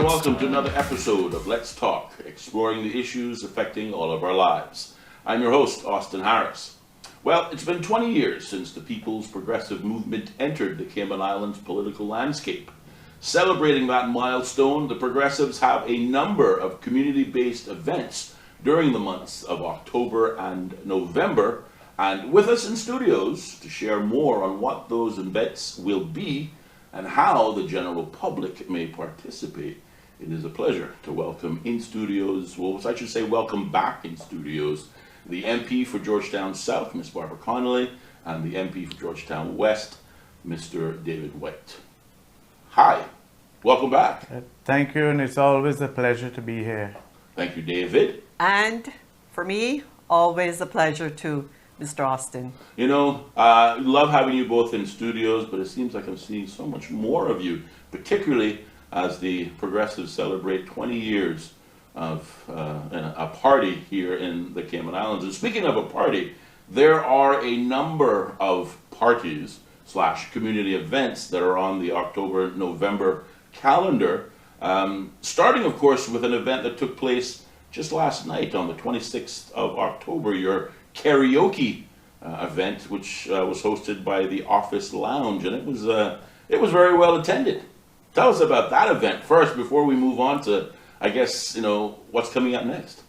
and welcome to another episode of Let's Talk, exploring the issues affecting all of our lives. I'm your host, Austin Harris. Well, it's been 20 years since the People's Progressive Movement entered the Cayman Islands political landscape. Celebrating that milestone, the Progressives have a number of community-based events during the months of October and November, and with us in studios to share more on what those events will be and how the general public may participate. It is a pleasure to welcome in studios, well, I should say welcome back in studios, the MP for Georgetown South, Ms. Barbara Connolly, and the MP for Georgetown West, Mr. David White. Hi, welcome back. Thank you, and it's always a pleasure to be here. Thank you, David. And for me, always a pleasure too, Mr. Austin. You know, I love having you both in studios, but it seems like I'm seeing so much more of you, particularly as the Progressives celebrate 20 years of a party here in the Cayman Islands. And speaking of a party, there are a number of parties / community events that are on the October-November calendar, starting, of course, with an event that took place just last night on the 26th of October, your karaoke event, which was hosted by the Office Lounge, and it was very well attended. Tell us about that event first before we move on to, I guess, what's coming up next.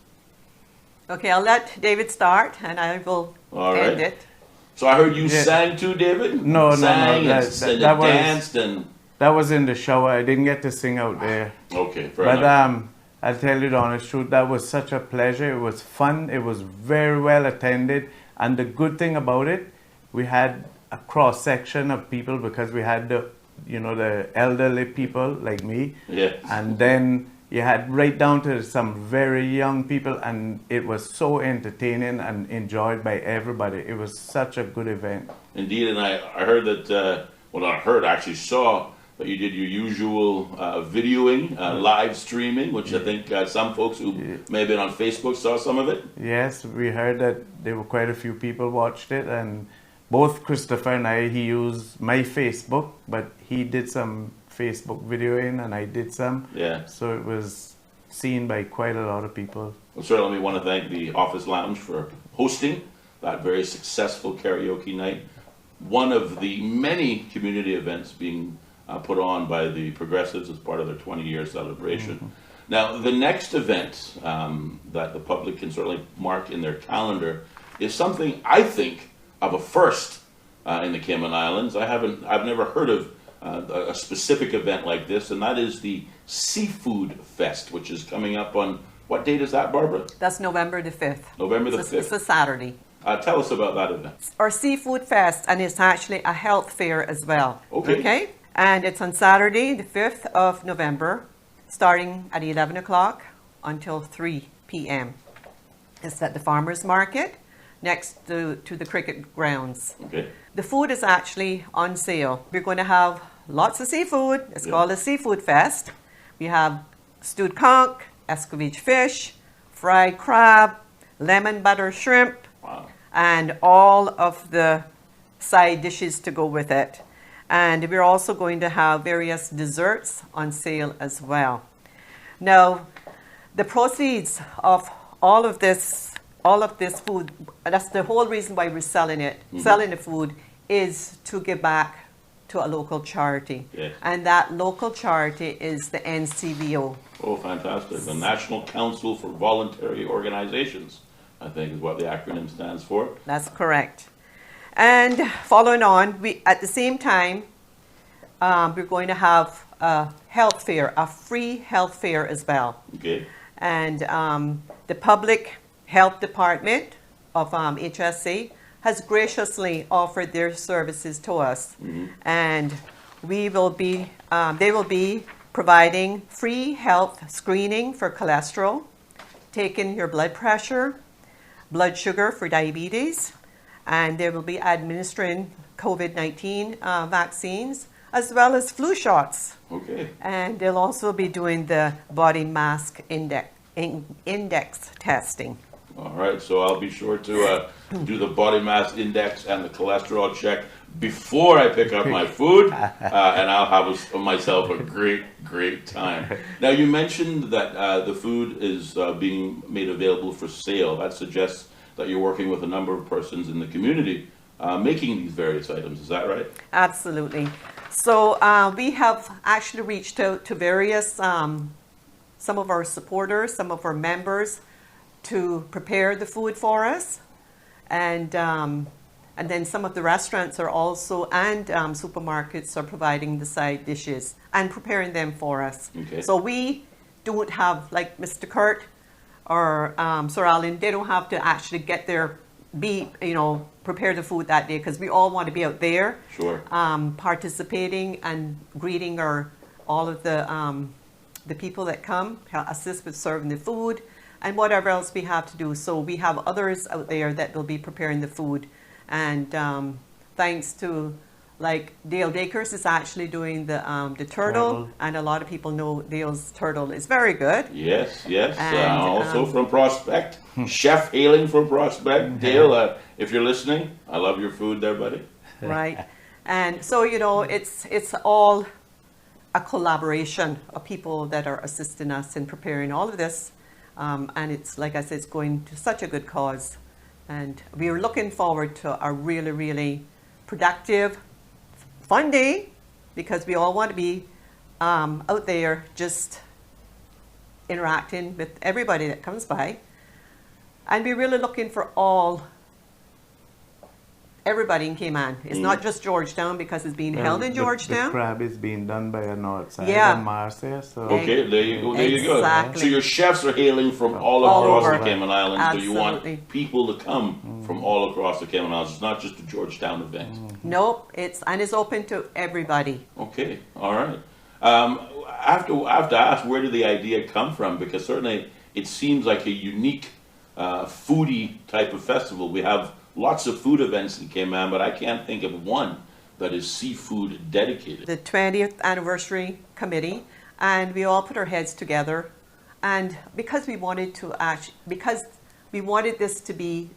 Okay, I'll let David start, and I will end it. So I heard you sang too, David? No. That danced and... That was in the shower. I didn't get to sing out there. Okay, fair enough. I'll tell you the honest truth, that was such a pleasure. It was fun. It was very well attended. And the good thing about it, we had a cross-section of people because we had the elderly people like me. Yes. And then you had right down to some very young people, and it was so entertaining and enjoyed by everybody. It was such a good event. Indeed, and I heard that, I actually saw that you did your usual videoing, live streaming, which I think some folks who may have been on Facebook saw some of it. Yes, we heard that there were quite a few people watched it, and both Christopher and I, he used my Facebook, but he did some Facebook videoing and I did some. Yeah. So it was seen by quite a lot of people. Well, certainly we want to thank the Office Lounge for hosting that very successful karaoke night. One of the many community events being put on by the Progressives as part of their 20-year celebration. Mm-hmm. Now, the next event that the public can certainly mark in their calendar is something I think of a first in the Cayman Islands. I've never heard of a specific event like this, and that is the Seafood Fest, which is coming up on, what date is that, Barbara? That's November the 5th. November the 5th. It's a Saturday. Tell us about that event. Our Seafood Fest, and it's actually a health fair as well. Okay. And it's on Saturday, the 5th of November, starting at 11 o'clock until 3 p.m. It's at the Farmers Market next to the cricket grounds. Okay. The food is actually on sale. We're going to have lots of seafood. It's called a Seafood Fest. We have stewed conch, escovitch fish, fried crab, lemon butter shrimp, and all of the side dishes to go with it. And we're also going to have various desserts on sale as well. Now, the proceeds of all of this food, that's the whole reason why we're selling it, selling the food, is to give back to a local charity. Yes. And that local charity is the NCVO. Oh, fantastic. The National Council for Voluntary Organizations, I think is what the acronym stands for. That's correct. And following on, at the same time, we're going to have a health fair, a free health fair as well. Okay. And the Public Health Department of HSC has graciously offered their services to us. Mm-hmm. And they will be providing free health screening for cholesterol, taking your blood pressure, blood sugar for diabetes, and they will be administering COVID-19 vaccines as well as flu shots. Okay. And they'll also be doing the body mass index testing. All right, so I'll be sure to do the body mass index and the cholesterol check before I pick up my food, and I'll have myself a great time. Now, you mentioned that the food is being made available for sale. That suggests that you're working with a number of persons in the community making these various items. Is that right? Absolutely. So we have actually reached out to various, some of our supporters, some of our members, to prepare the food for us. And then some of the restaurants are also, and supermarkets are providing the side dishes and preparing them for us. Okay. So we don't have, like Mr. Kurt or Sir Alan, they don't have to actually get their, prepare the food that day, because we all want to be out there. Sure. Participating and greeting all of the people that come, assist with serving the food, and whatever else we have to do. So we have others out there that will be preparing the food. And thanks to, like, Dale Dakers is actually doing the turtle, and a lot of people know Dale's turtle is very good. Yes. And, also from Prospect, chef hailing from Prospect. Dale, if you're listening, I love your food there, buddy. Right. And so, it's all a collaboration of people that are assisting us in preparing all of this. And it's, like I said, it's going to such a good cause. And we are looking forward to a really, really productive, fun day, because we all want to be out there just interacting with everybody that comes by. And we're really looking for everybody in Cayman. It's not just Georgetown, because it's being held in Georgetown. The crab is being done by a Northside and Marcia. So. Okay, there you go. Exactly. So your chefs are hailing from all across the Cayman Islands. Absolutely. So you want people to come from all across the Cayman Islands. It's not just a Georgetown event. Nope, it's open to everybody. Okay, all right. I have to ask, where did the idea come from? Because certainly it seems like a unique foodie type of festival. We have lots of food events in Cayman, but I can't think of one that is seafood dedicated. The 20th anniversary committee, and we all put our heads together, and because we wanted this to be,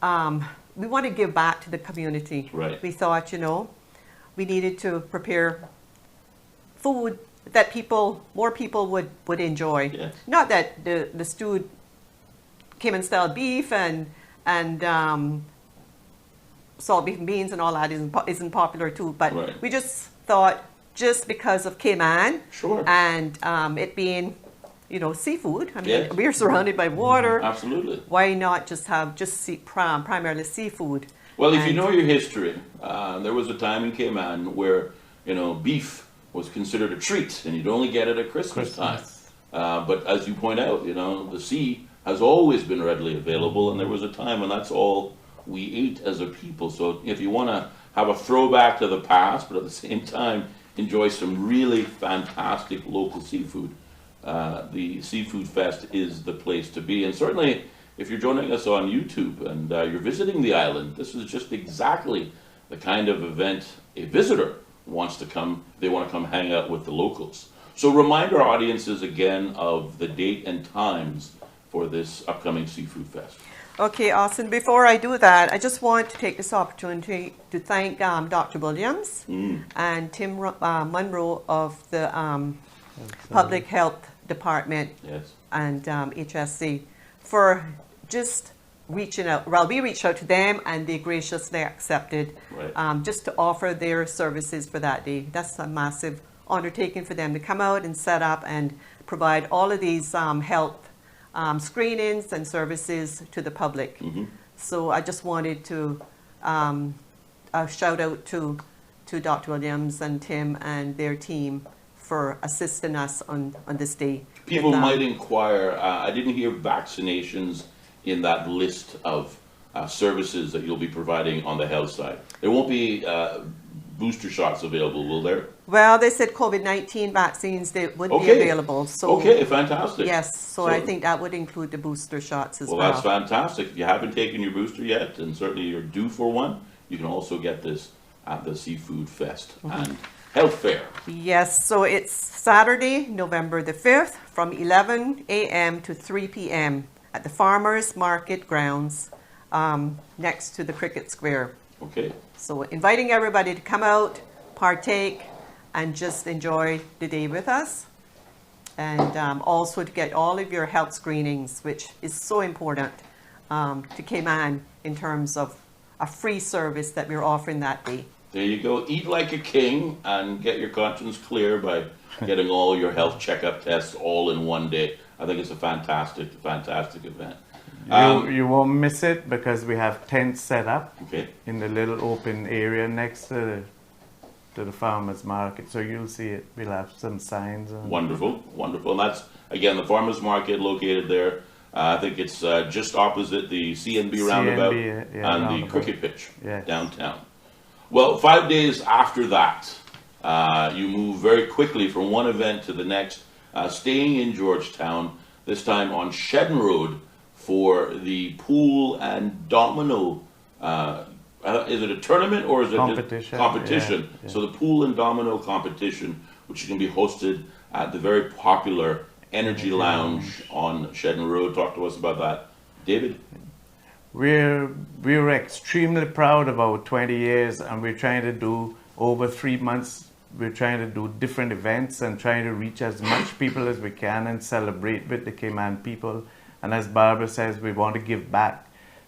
we want to give back to the community. Right. We thought, we needed to prepare food that more people would enjoy. Yes. Not that the stewed Cayman style beef and salt beef and beans and all that isn't popular too, but Right. we just thought, just because of Cayman, Sure. and it being seafood, I mean, Yes. we're surrounded by water, Absolutely. why not just have primarily seafood? Well, if you And- know your history, there was a time in Cayman where, beef was considered a treat, and you'd only get it at Christmas time. But as you point out, the sea has always been readily available, and there was a time when that's all we ate as a people. So if you want to have a throwback to the past, but at the same time enjoy some really fantastic local seafood, the Seafood Fest is the place to be. And certainly, if you're joining us on YouTube and you're visiting the island, this is just exactly the kind of event a visitor wants to come. They want to come hang out with the locals. So remind our audiences again of the date and times for this upcoming Seafood Fest. Okay, Austin, before I do that, I just want to take this opportunity to thank Dr. Williams and Tim Munro of the Public Health Department Yes. and HSC for just reaching out. Well, we reached out to them and they graciously accepted Right. just to offer their services for that day. That's a massive undertaking for them to come out and set up and provide all of these health screenings and services to the public. So I just wanted to shout out to Dr. Williams and Tim and their team for assisting us on this day. People with, might inquire, I didn't hear vaccinations in that list of services that you'll be providing on the health side. There won't be booster shots available, will there? Well, they said COVID-19 vaccines, they would be Okay. available. So Okay, fantastic. yes, so I think that would include the booster shots as well. Well, that's fantastic. If you haven't taken your booster yet, and certainly you're due for one, you can also get this at the Seafood Fest and Health Fair. Yes, so it's Saturday, November the 5th from 11 a.m. to 3 p.m. at the Farmers Market Grounds next to the cricket square. Okay. So inviting everybody to come out, partake, and just enjoy the day with us. And also to get all of your health screenings, which is so important to Cayman in terms of a free service that we're offering that day. There you go. Eat like a king and get your conscience clear by getting all your health checkup tests all in one day. I think it's a fantastic event. You won't miss it because we have tents set up Okay. in the little open area next to the farmers market. So you'll see it. We'll have some signs. Wonderful. And that's, again, the farmers market located there. I think it's just opposite the CNB roundabout and roundabout. the cricket pitch Yes. downtown. Well, 5 days after that, you move very quickly from one event to the next, staying in Georgetown, this time on Shedden Road for the pool and domino. Is it a tournament or is it Competition. competition? Yeah. So the pool and domino competition, which is going to be hosted at the very popular Energy Lounge on Shedden Road. Talk to us about that, David. We're extremely proud of our 20 years, and we're trying to do over 3 months. We're trying to do different events and trying to reach as much people as we can and celebrate with the Cayman people. And as Barbara says, we want to give back.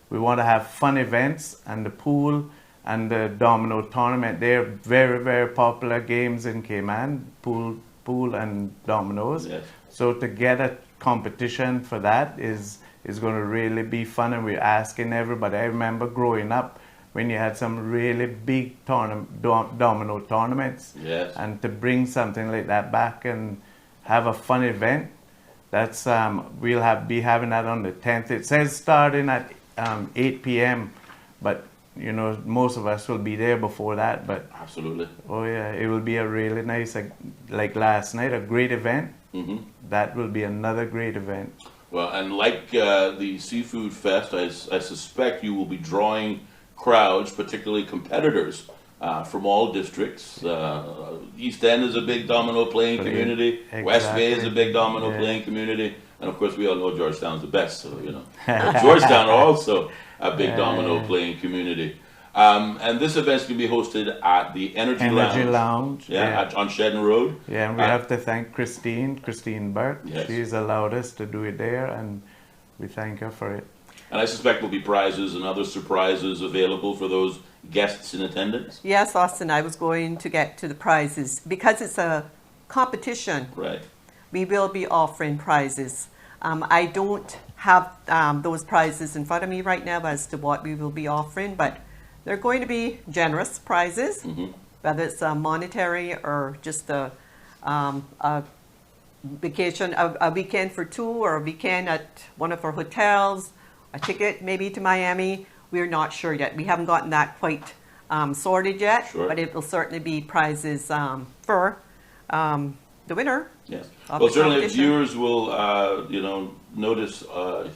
We want to have fun events, and the pool and the domino tournament, they're very, very popular games in Cayman, pool and dominoes. Yes. So to get a competition for that is going to really be fun, and we're asking everybody. I remember growing up when you had some really big domino tournaments, Yes. and to bring something like that back and have a fun event. That's we'll be having that on the 10th. It says starting at 8 p.m., but you know most of us will be there before that. But Absolutely. oh yeah, it will be a really nice, like last night, a great event. Mm-hmm. That will be another great event. Well, and like the Seafood Fest, I suspect you will be drawing crowds, particularly competitors, from all districts. East End is a big domino playing community. West Bay is a big domino playing community. And of course, we all know Georgetown's the best, so you know. But Georgetown are also a big domino playing community. And this event's going to be hosted at the Energy Lounge. On Shedden Road. Yeah, and we have to thank Christine Burke. Yes. She's allowed us to do it there, and we thank her for it. And I suspect there'll be prizes and other surprises available for those guests in attendance. Yes, Austin, I was going to get to the prizes. Because it's a competition, Right. we will be offering prizes. I don't have those prizes in front of me right now as to what we will be offering, but they're going to be generous prizes, whether it's monetary or just a vacation, a weekend for two, or a weekend at one of our hotels, a ticket maybe to Miami. We're not sure yet. We haven't gotten that quite sorted yet, Sure. but it will certainly be prizes for the winner. Yes. Of Well, the certainly competition. viewers will, notice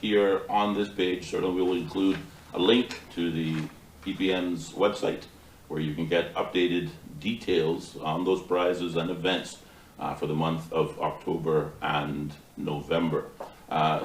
here on this page, certainly we will include a link to the PPM's website where you can get updated details on those prizes and events for the month of October and November.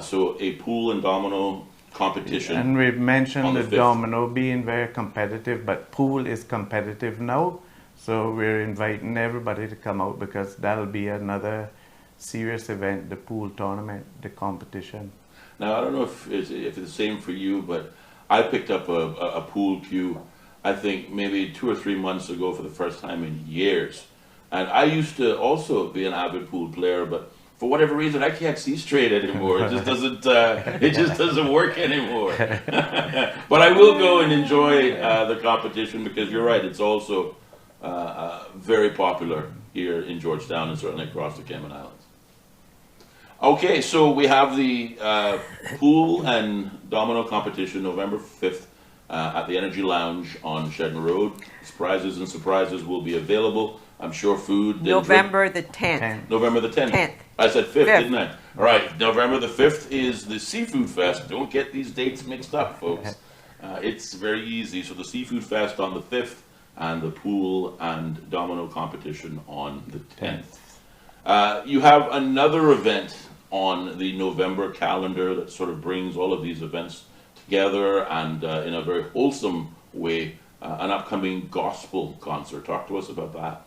So a pool and domino competition. And we've on mentioned the the 5th. domino being very competitive, but pool is competitive now. So we're inviting everybody to come out because that'll be another serious event, the pool tournament, the competition. Now, I don't know if it's the same for you, but I picked up a pool cue, I think maybe 2 or 3 months ago for the first time in years. And I used to also be an avid pool player, but for whatever reason, I can't see straight anymore. It just doesn't work anymore. But I will go and enjoy the competition because you're right, it's also very popular here in Georgetown and certainly across the Cayman Islands. Okay, so we have the pool and domino competition November 5th at the Energy Lounge on Shedden Road. Prizes and surprises will be available. I'm sure food and November the 10th. November the 10th. 10th. I said 5th, Fifth. didn't I? All right, November the 5th is the Seafood Fest. Don't get these dates mixed up, folks. It's very easy. So the Seafood Fest on the 5th and the pool and domino competition on the 10th. You have another event on the November calendar that sort of brings all of these events together and in a very wholesome way, an upcoming gospel concert. Talk to us about that.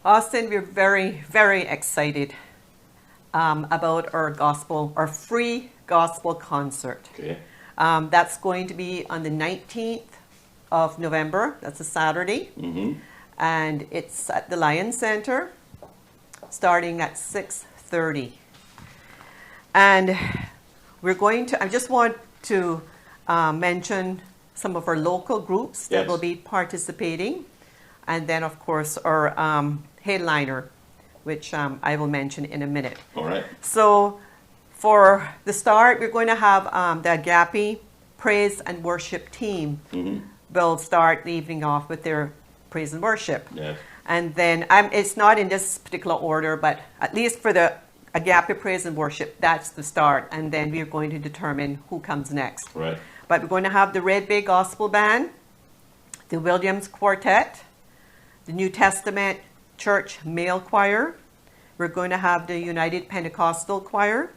Austin, we're very, very excited about our free gospel concert. Okay. That's going to be on the 19th of November. That's a Saturday. Mm-hmm. And it's at the Lion Center, starting at 6:30. And I just want to mention some of our local groups that Yes. will be participating. And then, of course, our headliner, which I will mention in a minute. All right. So for the start, we're going to have the Agape Praise and Worship team Mm-hmm. will start the evening off with their praise and worship. Yes. And then it's not in this particular order, but at least for the Agape Praise and Worship, that's the start. And then we're going to determine who comes next. Right. But we're going to have the Red Bay Gospel Band, the Williams Quartet, the New Testament Church Male Choir. We're going to have the United Pentecostal Choir.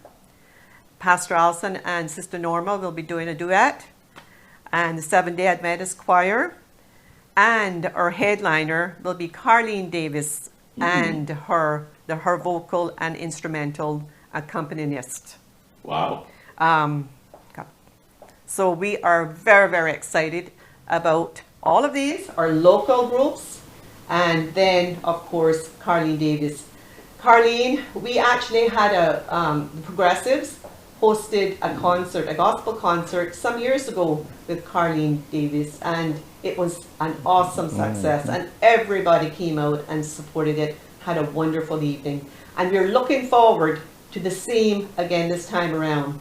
Pastor Allison and Sister Norma will be doing a duet. And the Seventh-day Adventist Choir. And our headliner will be Carlene Davis and her vocal and instrumental accompanist. Wow. So we are very, very excited about all of these, our local groups, and then, of course, Carlene Davis. Carlene, we actually had the Progressives hosted a concert, a gospel concert, some years ago with Carlene Davis, and it was an awesome success, and everybody came out and supported it, had a wonderful evening. And we're looking forward to the same again this time around.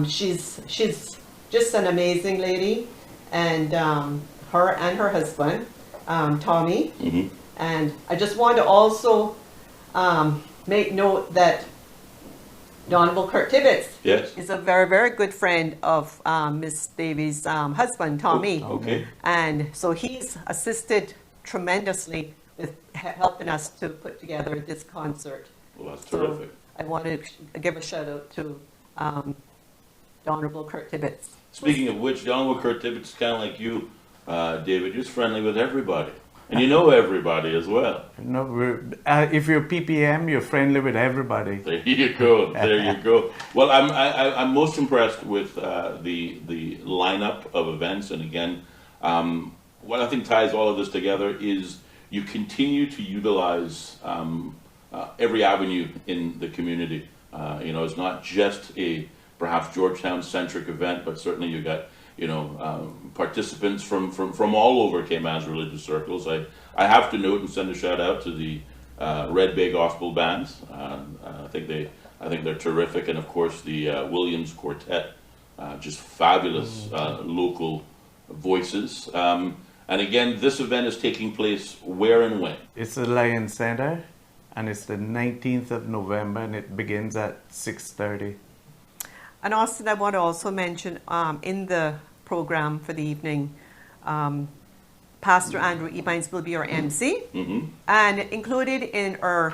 She's just an amazing lady, and her and her husband, Tommy. Mm-hmm. And I just want to also make note that the Honorable Kurt Tibbetts Yes. is a very, very good friend of Miss Davies' husband, Tommy. Oh, okay. And so he's assisted tremendously with helping us to put together this concert. Well, that's So terrific. I want to give a shout out to the Honorable Kurt Tibbetts. Speaking of which, the Honorable Kurt Tibbetts is kind of like you, David. You're friendly with everybody. And you know everybody as well. No, if you're PPM, you're friendly with everybody. There you go. There you go. Well, I'm most impressed with the lineup of events. And again, what I think ties all of this together is you continue to utilize every avenue in the community. It's not just a perhaps Georgetown-centric event, but certainly you got participants from all over Cayman's religious circles. I have to note and send a shout out to the Red Bay Gospel Bands. I think they're terrific, and of course the Williams Quartet, just fabulous local voices. And again, this event is taking place where and when? It's the Lion Center, and it's the 19th of November, and it begins at 6:30. And Austin, I want to also mention in the program for the evening, Pastor Andrew Ebines will be our MC. Mm-hmm. And included in our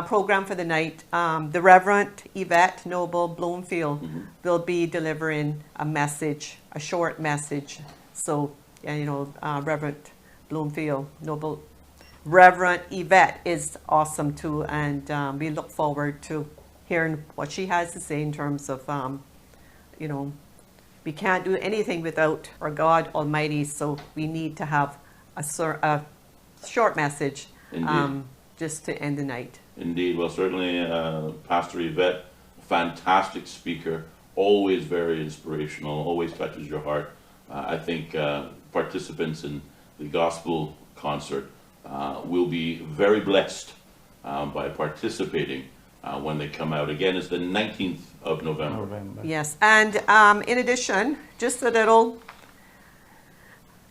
program for the night, the Reverend Yvette Noble Bloomfield will be delivering a message, a short message. So, Reverend Bloomfield, Reverend Yvette is awesome too, and we look forward to hearing what she has to say in terms of, we can't do anything without our God Almighty, so we need to have a short message just to end the night. Indeed. Well, certainly Pastor Yvette, fantastic speaker, always very inspirational, always touches your heart. I think participants in the gospel concert will be very blessed by participating when they come out. Again, it's the 19th of November. Yes, and in addition, just a little,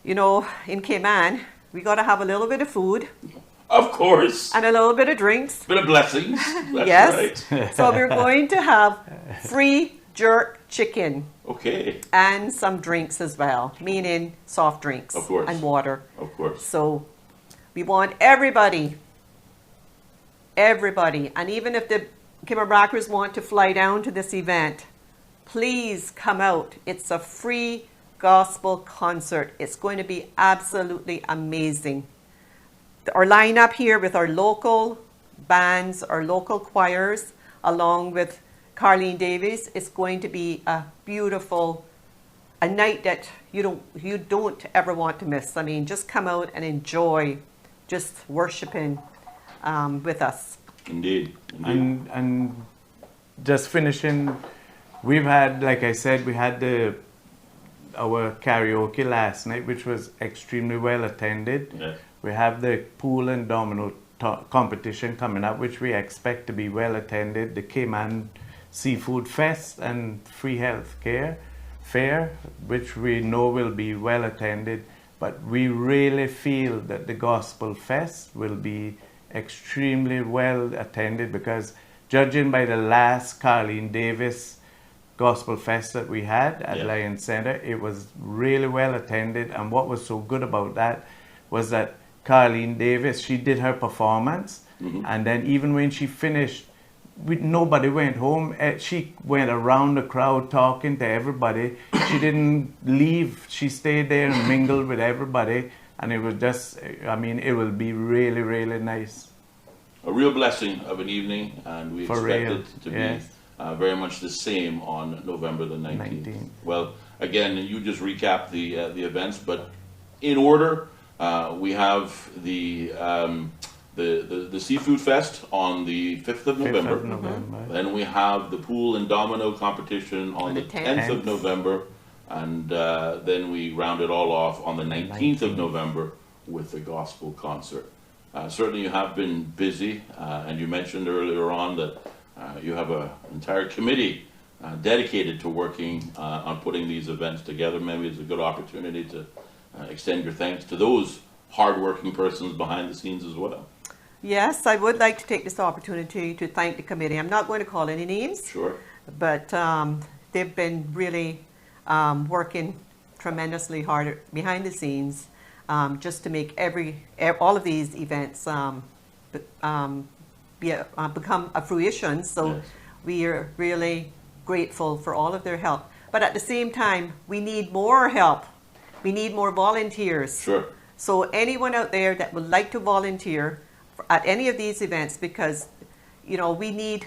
in Cayman, we got to have a little bit of food. Of course. And a little bit of drinks. Bit of blessings. That's yes. right. So we're going to have free jerk chicken. Okay. And some drinks as well, meaning soft drinks. Of course. And water. Of course. So we want everybody, and even if the Cayman Rockers want to fly down to this event, please come out. It's a free gospel concert. It's going to be absolutely amazing. Our lineup here with our local bands, our local choirs, along with Carlene Davis, is going to be a beautiful, a night that you don't ever want to miss. I mean, just come out and enjoy just worshiping with us. Indeed. And just finishing, we've had, like I said, we had our karaoke last night, which was extremely well attended. Yes. We have the pool and domino competition coming up, which we expect to be well attended. The Cayman Seafood Fest and Free Health Care Fair, which we know will be well attended. But we really feel that the Gospel Fest will be extremely well attended, because judging by the last Carlene Davis Gospel Fest that we had at Lion Center, it was really well attended. And what was so good about that was that Carlene Davis, she did her performance, and then even when she finished, nobody went home. She went around the crowd talking to everybody. She didn't leave. She stayed there and mingled with everybody. And it was just, I mean, it will be really, really nice. A real blessing of an evening, and we expect it to be very much the same on November the 19th. Well, again, you just recapped the events, but in order, we have the Seafood Fest on the 5th of November. Then we have the Pool and Domino competition on the 10th of November. And then we round it all off on the 19th of November with the gospel concert. Certainly you have been busy, and you mentioned earlier on that you have an entire committee dedicated to working on putting these events together. Maybe it's a good opportunity to extend your thanks to those hardworking persons behind the scenes as well. Yes, I would like to take this opportunity to thank the committee. I'm not going to call any names, Sure. But they've been really working tremendously hard behind the scenes just to make all of these events become a fruition. So we are really grateful for all of their help. But at the same time, we need more help. We need more volunteers. Sure. So anyone out there that would like to volunteer at any of these events, because we need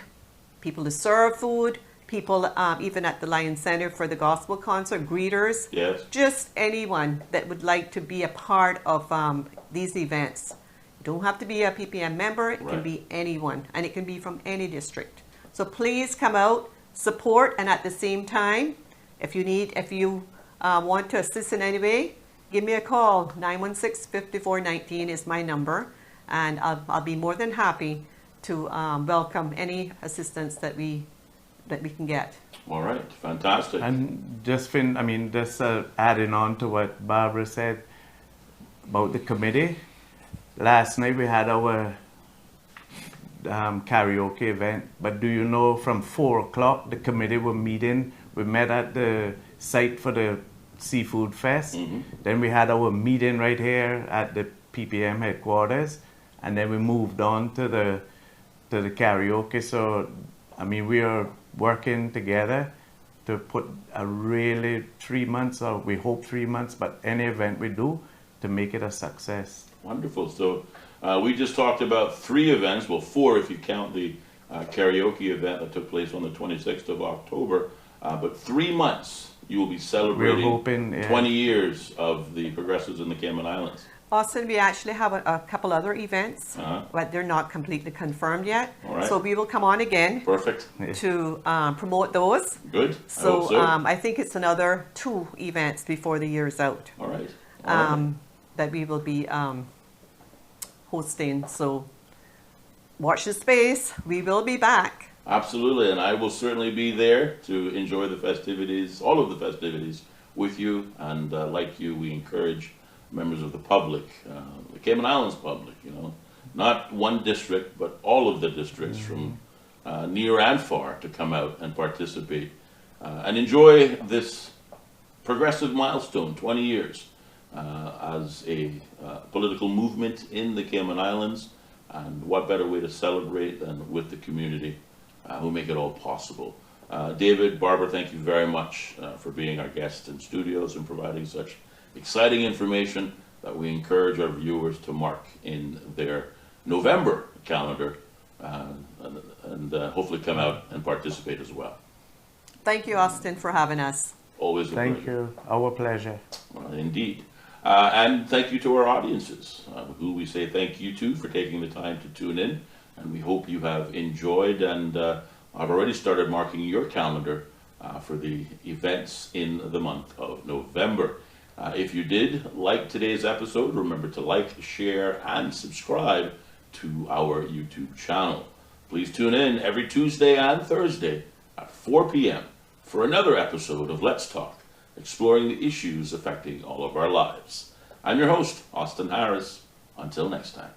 people to serve food, people even at the Lion Center for the gospel concert, greeters, just anyone that would like to be a part of these events. You don't have to be a PPM member, it can be anyone, and it can be from any district. So please come out, support, and at the same time, if you want to assist in any way, give me a call. 916-5419 is my number, and I'll be more than happy to welcome any assistance that we can get. All right, fantastic. And just adding on to what Barbara said about the committee. Last night we had our karaoke event, but do you know from 4 o'clock the committee were meeting? We met at the site for the Seafood Fest. Then we had our meeting right here at the PPM headquarters, and then we moved on to the karaoke. So we are working together to put a really 3 months, or we hope 3 months, but any event we do to make it a success. Wonderful. So we just talked about 3 events, well 4 if you count the karaoke event that took place on the 26th of October, but 3 months you will be celebrating 20 years of the Progressives in the Cayman Islands. Austin, we actually have a couple other events, but they're not completely confirmed yet. All right. So we will come on again. Perfect. To promote those. Good. So I think it's another 2 events before the year's out. All right. That we will be hosting. So watch the space. We will be back. Absolutely, and I will certainly be there to enjoy the festivities, all of the festivities with you. And like you, we encourage members of the public, the Cayman Islands public, not one district, but all of the districts from near and far to come out and participate and enjoy this progressive milestone, 20 years as a political movement in the Cayman Islands. And what better way to celebrate than with the community who make it all possible. David, Barbara, thank you very much for being our guest in studios and providing such exciting information that we encourage our viewers to mark in their November calendar and hopefully come out and participate as well. Thank you, Austin, for having us. Always a pleasure. Thank you. Our pleasure. Indeed. And thank you to our audiences, who we say thank you to for taking the time to tune in. And we hope you have enjoyed and I've already started marking your calendar for the events in the month of November. If you did like today's episode, remember to like, share, and subscribe to our YouTube channel. Please tune in every Tuesday and Thursday at 4 p.m. for another episode of Let's Talk, exploring the issues affecting all of our lives. I'm your host, Austin Harris. Until next time.